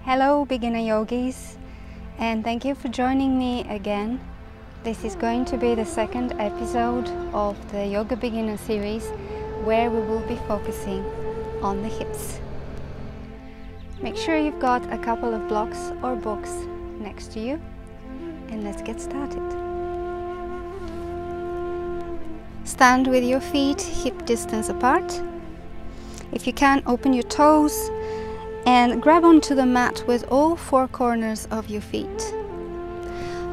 Hello beginner yogis, and thank you for joining me again. This is going to be the second episode of the Yoga Beginner series where we will be focusing on the hips. Make sure you've got a couple of blocks or books next to you, and let's get started. Stand with your feet hip distance apart. If you can, open your toes and grab onto the mat with all four corners of your feet.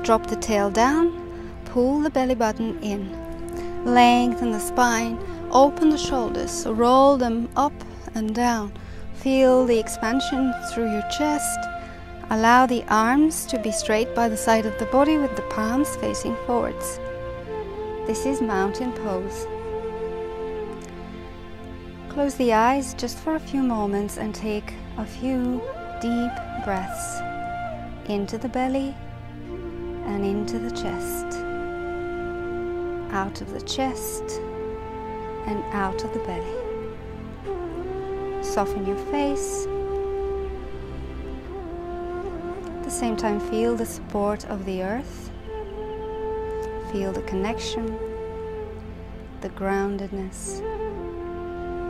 Drop the tail down, pull the belly button in. Lengthen the spine, open the shoulders, roll them up and down. Feel the expansion through your chest. Allow the arms to be straight by the side of the body with the palms facing forwards. This is mountain pose. Close the eyes just for a few moments and take a few deep breaths into the belly and into the chest, out of the chest and out of the belly. Soften your face. At the same time, feel the support of the earth. Feel the connection, the groundedness,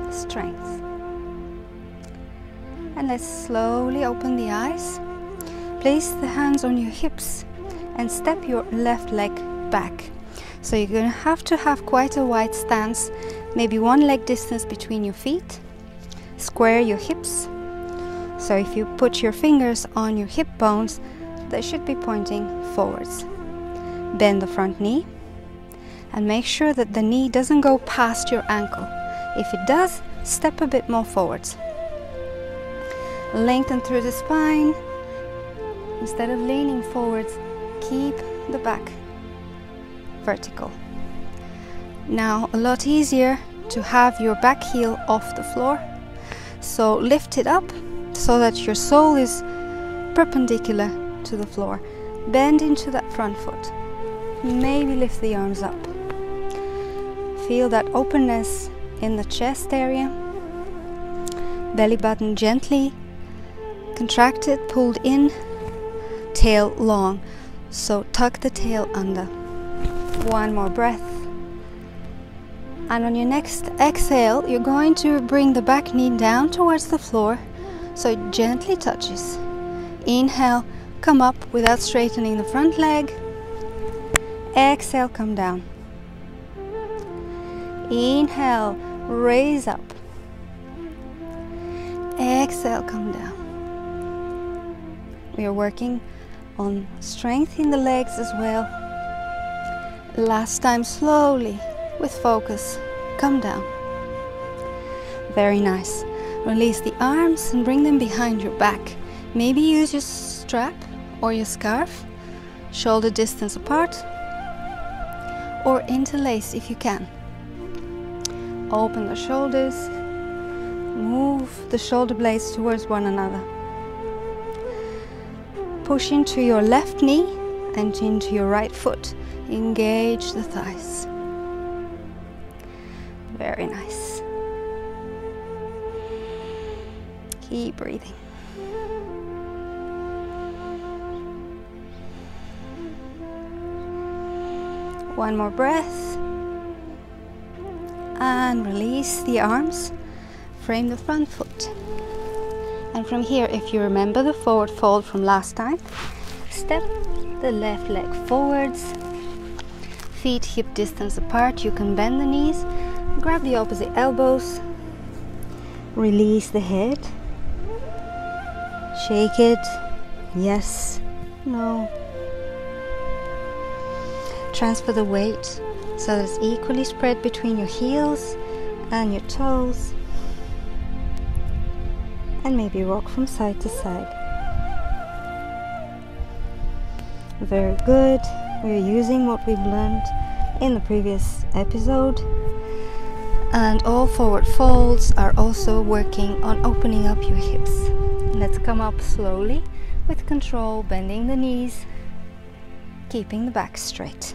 the strength. And let's slowly open the eyes. Place the hands on your hips and step your left leg back. So you're going to have quite a wide stance, maybe one leg distance between your feet. Square your hips. So if you put your fingers on your hip bones, they should be pointing forwards. Bend the front knee and make sure that the knee doesn't go past your ankle. If it does, step a bit more forwards. Lengthen through the spine. Instead of leaning forwards, keep the back vertical. Now, a lot easier to have your back heel off the floor. So lift it up so that your sole is perpendicular to the floor. Bend into that front foot. Maybe lift the arms up. Feel that openness in the chest area. Belly button gently contracted, pulled in, tail long. So tuck the tail under. One more breath. And on your next exhale, you're going to bring the back knee down towards the floor so it gently touches. Inhale, come up without straightening the front leg. Exhale, come down. Inhale, raise up. Exhale, come down. We are working on strength in the legs as well. Last time, slowly, with focus, come down. Very nice. Release the arms and bring them behind your back. Maybe use your strap or your scarf, shoulder distance apart, or interlace if you can. Open the shoulders, move the shoulder blades towards one another. Push into your left knee and into your right foot. Engage the thighs. Very nice. Keep breathing. One more breath. And release the arms. Frame the front foot. And from here, if you remember the forward fold from last time, step the left leg forwards. Feet hip distance apart. You can bend the knees. Grab the opposite elbows. Release the head. Shake it. Yes. No. Transfer the weight so that it's equally spread between your heels and your toes. And maybe rock from side to side. Very good. We're using what we've learned in the previous episode. And all forward folds are also working on opening up your hips. Let's come up slowly with control, bending the knees, keeping the back straight.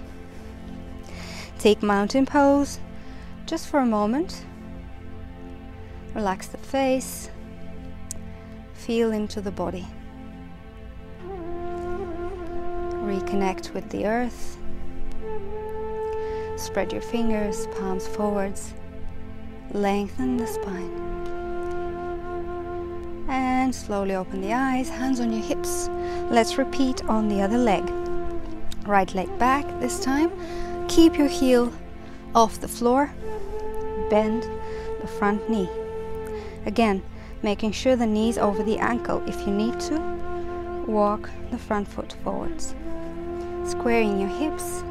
Take mountain pose just for a moment. Relax the face. Feel into the body. reconnect with the earth. Spread your fingers, palms forwards. Lengthen the spine. And slowly open the eyes, hands on your hips. Let's repeat on the other leg. Right leg back this time. Keep your heel off the floor. Bend the front knee. Again, making sure the knee's over the ankle. If you need to, walk the front foot forwards. Squaring your hips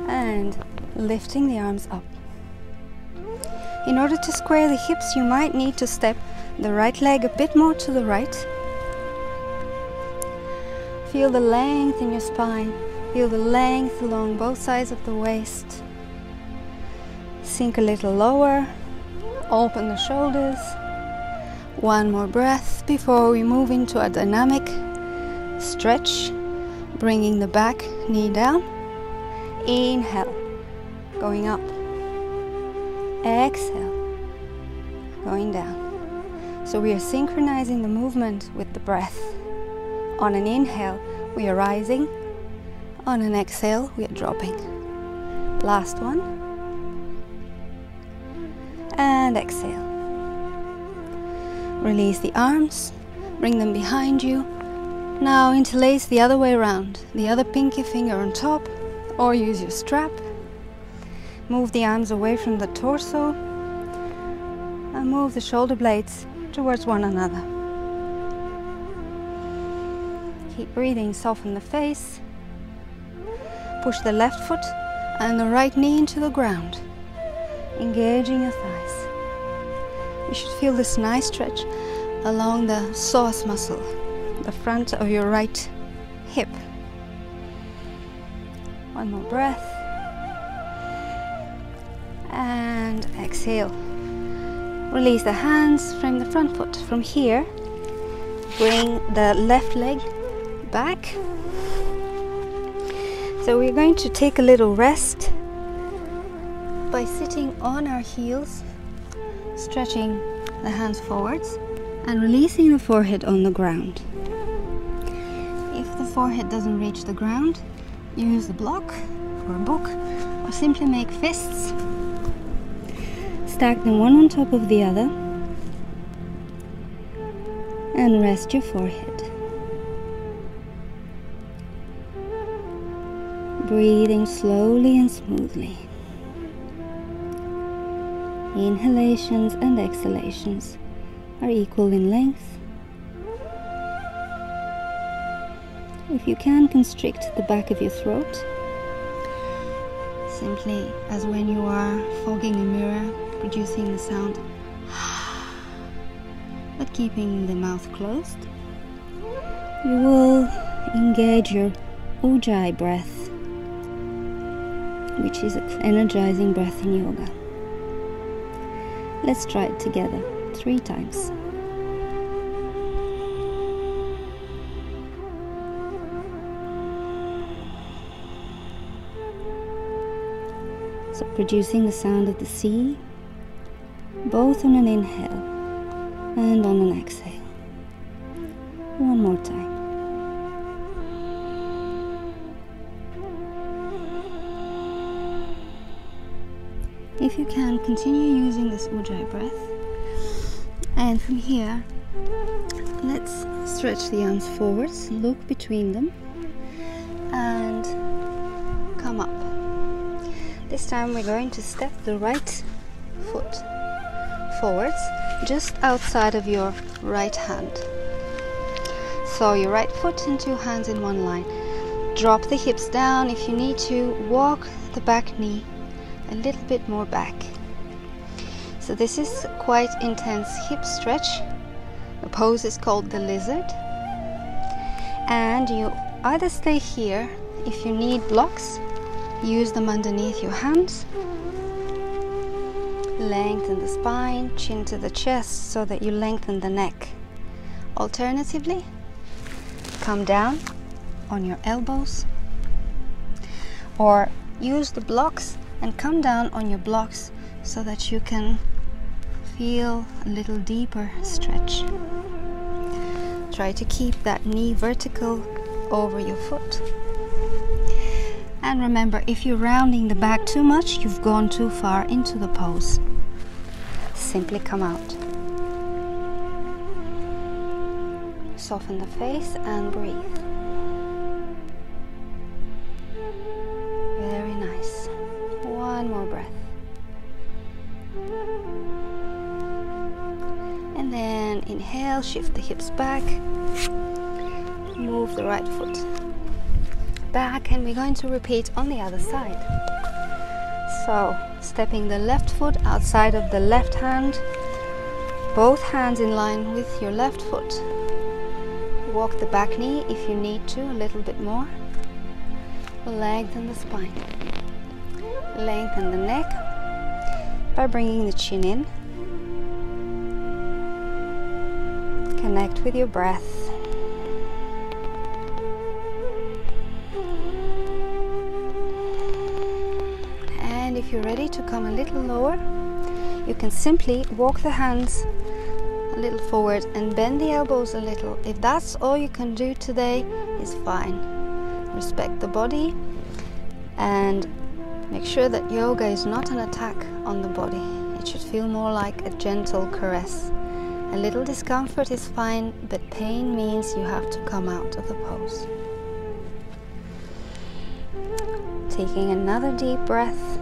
and lifting the arms up. In order to square the hips, you might need to step the right leg a bit more to the right. Feel the length in your spine. Feel the length along both sides of the waist. Sink a little lower. Open the shoulders. One more breath before we move into a dynamic stretch, bringing the back knee down. Inhale, going up. Exhale, going down. So we are synchronizing the movement with the breath. On an inhale, we are rising. On an exhale, we are dropping. Last one. And exhale. Release the arms, bring them behind you. Now interlace the other way around, the other pinky finger on top, or use your strap. Move the arms away from the torso and move the shoulder blades towards one another. Keep breathing, soften the face. Push the left foot and the right knee into the ground, engaging your thighs. You should feel this nice stretch along the psoas muscle, the front of your right hip. One more breath. And exhale. Release the hands from the front foot. From here, bring the left leg back. So we're going to take a little rest by sitting on our heels, stretching the hands forwards and releasing the forehead on the ground. If the forehead doesn't reach the ground, use a block or a book, or simply make fists. Stack them one on top of the other and rest your forehead. Breathing slowly and smoothly. Inhalations and exhalations are equal in length. If you can, constrict the back of your throat, simply as when you are fogging a mirror, producing the sound but keeping the mouth closed. You will engage your UJJAT breath, which is an energizing breath in yoga. Let's try it together 3 times. So producing the sound of the sea, both on an inhale and on an exhale. One more time. If you can, continue using this UJJAT breath. And from here, let's stretch the arms forwards, look between them, and come up. This time we're going to step the right foot forwards, just outside of your right hand. So your right foot and 2 hands in one line. Drop the hips down. If you need to, walk the back knee a little bit more back. So this is quite intense hip stretch. The pose is called the lizard. And you either stay here. If you need blocks, use them underneath your hands. Lengthen the spine, chin to the chest so that you lengthen the neck. Alternatively, come down on your elbows, or use the blocks and come down on your blocks so that you can feel a little deeper stretch. Try to keep that knee vertical over your foot. And remember, if you're rounding the back too much, you've gone too far into the pose. Simply come out. Soften the face and breathe. Very nice. One more breath. And then inhale, shift the hips back. Move the right foot back, and we're going to repeat on the other side. So, stepping the left foot outside of the left hand, both hands in line with your left foot. Walk the back knee if you need to, a little bit more. Lengthen the spine. Lengthen the neck by bringing the chin in. Connect with your breath. And if you're ready to come a little lower, you can simply walk the hands a little forward and bend the elbows a little. If that's all you can do today, is fine. Respect the body and make sure that yoga is not an attack on the body. It should feel more like a gentle caress. A little discomfort is fine, but pain means you have to come out of the pose. Taking another deep breath.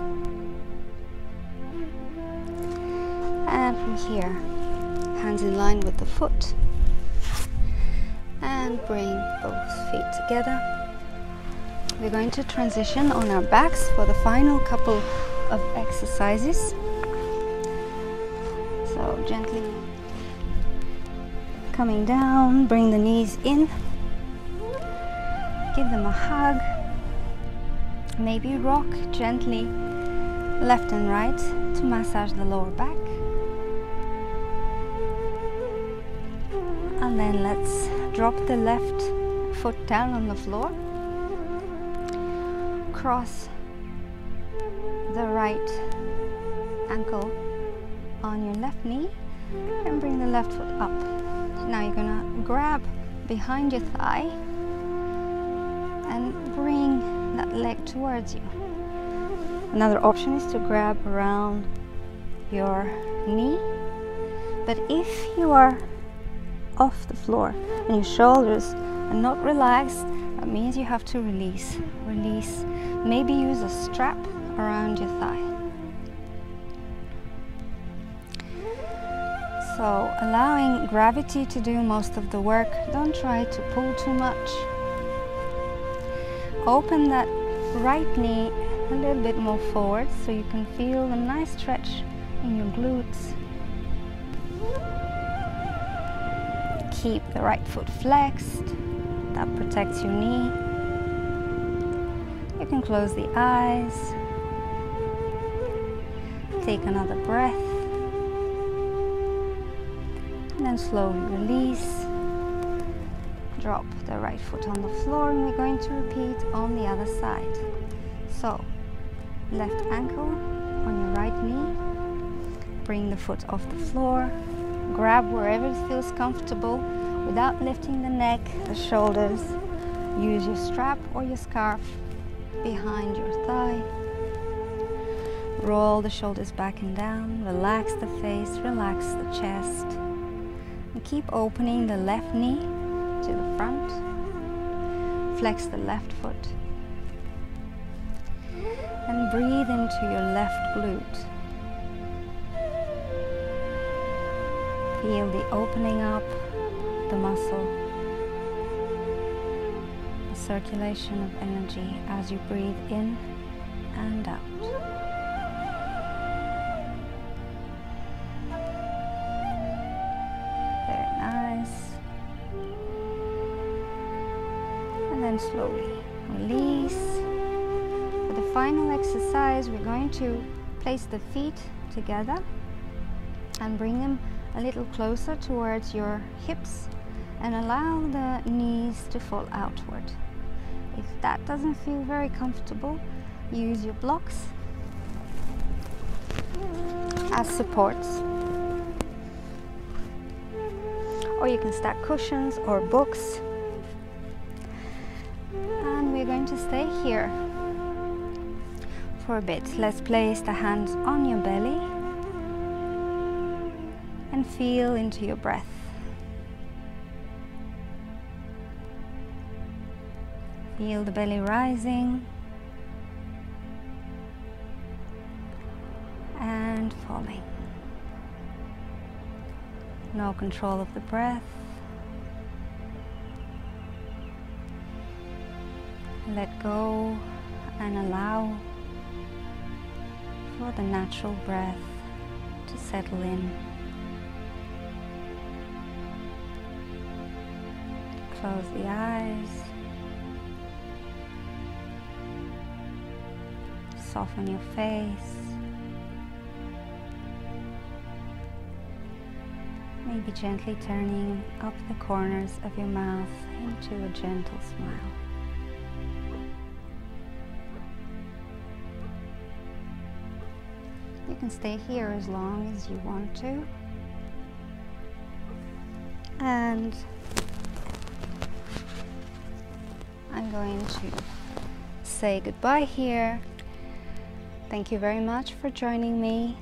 And from here, hands in line with the foot. And bring both feet together. We're going to transition on our backs for the final couple of exercises. So gently coming down, bring the knees in, give them a hug, maybe rock gently left and right to massage the lower back. And then let's drop the left foot down on the floor. Cross the right ankle on your left knee and bring the left foot up. Now you're gonna grab behind your thigh and bring that leg towards you. Another option is to grab around your knee, but if you are off the floor and your shoulders are not relaxed, that means you have to release. Release. Maybe use a strap around your thigh. So, allowing gravity to do most of the work. Don't try to pull too much. Open that right knee a little bit more forward so you can feel a nice stretch in your glutes. Keep the right foot flexed. That protects your knee. You can close the eyes. Take another breath. And then slowly release. Drop the right foot on the floor, and we're going to repeat on the other side. So, left ankle on your right knee. Bring the foot off the floor. Grab wherever it feels comfortable without lifting the neck, the shoulders. Use your strap or your scarf behind your thigh. Roll the shoulders back and down. Relax the face, relax the chest. And keep opening the left knee to the front. Flex the left foot. And breathe into your left glute. Feel the opening up, the muscle, the circulation of energy as you breathe in and out. Very nice. And then slowly release. For the final exercise, we're going to place the feet together and bring them a little closer towards your hips and allow the knees to fall outward. If that doesn't feel very comfortable, use your blocks as supports, or you can stack cushions or books. to stay here for a bit. Let's place the hands on your belly and feel into your breath. Feel the belly rising and falling. No control of the breath. Let go and allow for the natural breath to settle in. Close the eyes. Soften your face. Maybe gently turning up the corners of your mouth into a gentle smile. You can stay here as long as you want to. And I'm going to say goodbye here. Thank you very much for joining me.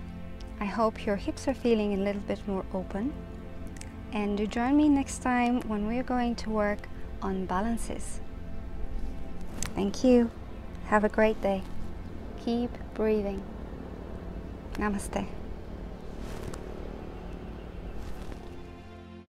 I hope your hips are feeling a little bit more open. And do join me next time when we're going to work on balances. Thank you. Have a great day. Keep breathing. Namaste.